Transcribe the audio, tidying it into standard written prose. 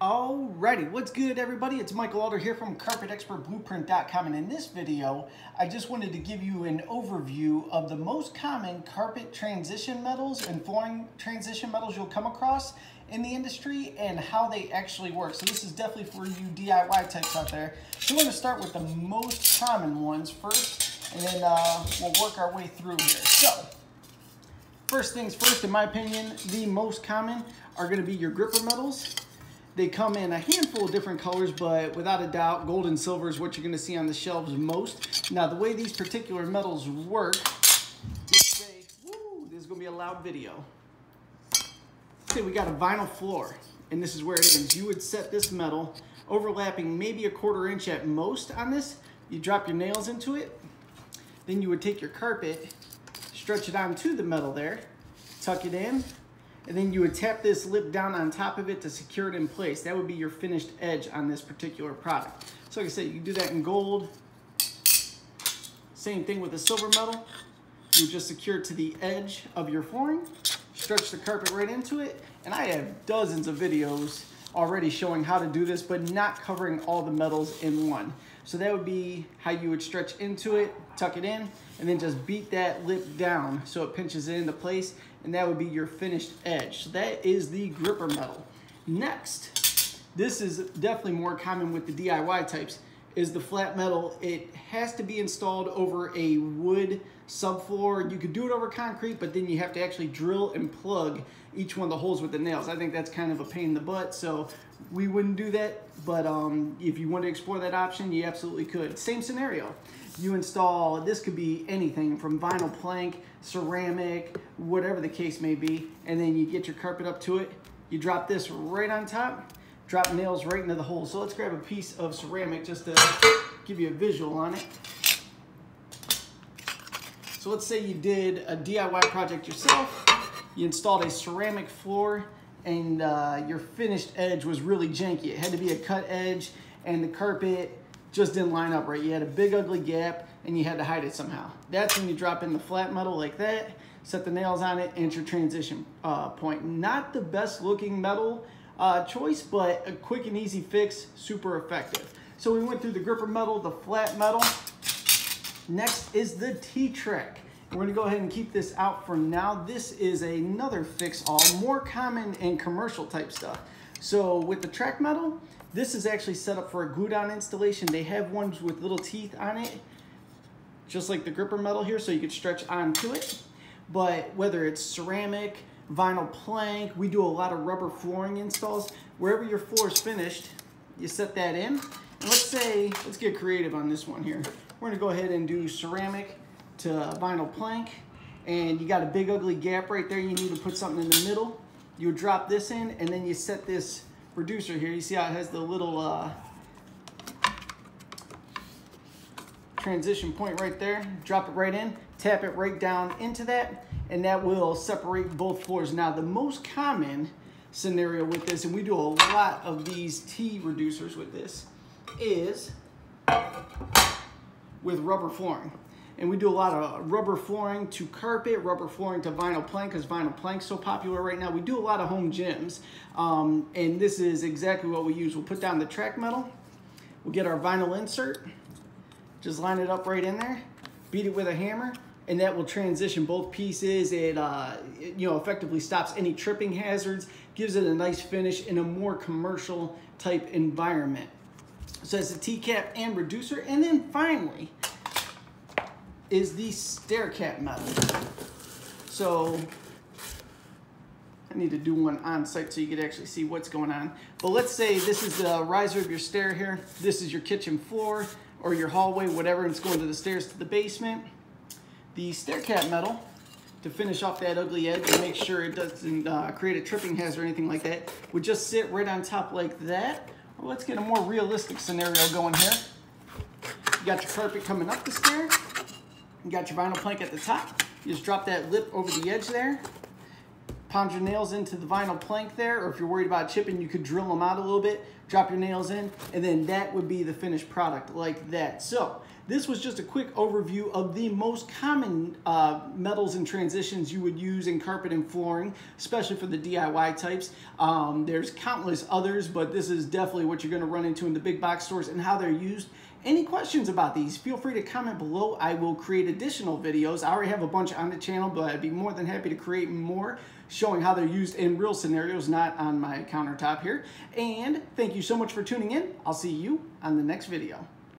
Alrighty, what's good everybody? It's Michael Alder here from carpetexpertblueprint.com, and in this video I just wanted to give you an overview of the most common carpet transition metals and flooring transition metals you'll come across in the industry and how they actually work. So this is definitely for you DIY types out there. So we're going to start with the most common ones first, and then we'll work our way through here. So first things first, in my opinion, the most common are going to be your gripper metals. They come in a handful of different colors, but without a doubt, gold and silver is what you're going to see on the shelves most. Now, the way these particular metals work, this is going to be a loud video. Say we got a vinyl floor, and this is where it ends. You would set this metal overlapping maybe 1/4 inch at most on this. You drop your nails into it. Then you would take your carpet, stretch it onto the metal there, tuck it in, and then you would tap this lip down on top of it to secure it in place. That would be your finished edge on this particular product. So like I said, you can do that in gold. Same thing with the silver metal. You just secure it to the edge of your flooring, stretch the carpet right into it, and I have dozens of videos already showing how to do this, but not covering all the metals in one. So that would be how you would stretch into it, tuck it in, and then just beat that lip down so it pinches it into place, and that would be your finished edge. So that is the gripper metal. Next, this is definitely more common with the DIY types, is the flat metal. It has to be installed over a wood subfloor. You could do it over concrete, but then you have to actually drill and plug each one of the holes with the nails. I think that's kind of a pain in the butt, so we wouldn't do that, but if you want to explore that option, you absolutely could. Same scenario. You install, this could be anything from vinyl plank, ceramic, whatever the case may be, and then you get your carpet up to it. You drop this right on top, drop nails right into the hole. So let's grab a piece of ceramic just to give you a visual on it. So let's say you did a DIY project yourself, you installed a ceramic floor, and your finished edge was really janky. It had to be a cut edge, and the carpet just didn't line up right. You had a big ugly gap, and you had to hide it somehow. That's when you drop in the flat metal like that, set the nails on it, and it's your transition point. Not the best looking metal choice, but a quick and easy fix, super effective. So we went through the gripper metal, the flat metal. Next is the T-Track. We're gonna go ahead and keep this out for now. This is another fix-all, more common in commercial type stuff. So with the track metal, this is actually set up for a glue-down installation. They have ones with little teeth on it, just like the gripper metal here, so you could stretch onto it. But whether it's ceramic, vinyl plank, we do a lot of rubber flooring installs. Wherever your floor is finished, you set that in. And let's get creative on this one here. We're gonna go ahead and do ceramic to vinyl plank, and you got a big ugly gap right there. You need to put something in the middle. You would drop this in, and then you set this reducer here. You see how it has the little transition point right there. Drop it right in, tap it right down into that, and that will separate both floors. Now, the most common scenario with this, and we do a lot of these T reducers with this, is with rubber flooring. And we do a lot of rubber flooring to carpet, rubber flooring to vinyl plank, because vinyl plank's so popular right now. We do a lot of home gyms, and this is exactly what we use. We'll put down the track metal, we'll get our vinyl insert, just line it up right in there, beat it with a hammer, and that will transition both pieces. It effectively stops any tripping hazards, gives it a nice finish in a more commercial type environment. So that's the T-cap and reducer. And then finally is the stair cap metal. So I need to do one on site so you can actually see what's going on. But let's say this is the riser of your stair here. This is your kitchen floor or your hallway, whatever, and it's going to the stairs to the basement. The stair cap metal, to finish off that ugly edge and make sure it doesn't create a tripping hazard or anything like that, would just sit right on top like that. Well, let's get a more realistic scenario going here. You got your carpet coming up the stair. You got your vinyl plank at the top. You just drop that lip over the edge there. Pound your nails into the vinyl plank there, or if you're worried about chipping, you could drill them out a little bit. Drop your nails in, and then that would be the finished product like that. So This was just a quick overview of the most common metals and transitions you would use in carpet and flooring, especially for the DIY types. There's countless others, but this is definitely what you're going to run into in the big box stores and how they're used. Any questions about these, feel free to comment below. I will create additional videos. I already have a bunch on the channel, but I'd be more than happy to create more showing how they're used in real scenarios, not on my countertop here. And thank you so much for tuning in. I'll see you on the next video.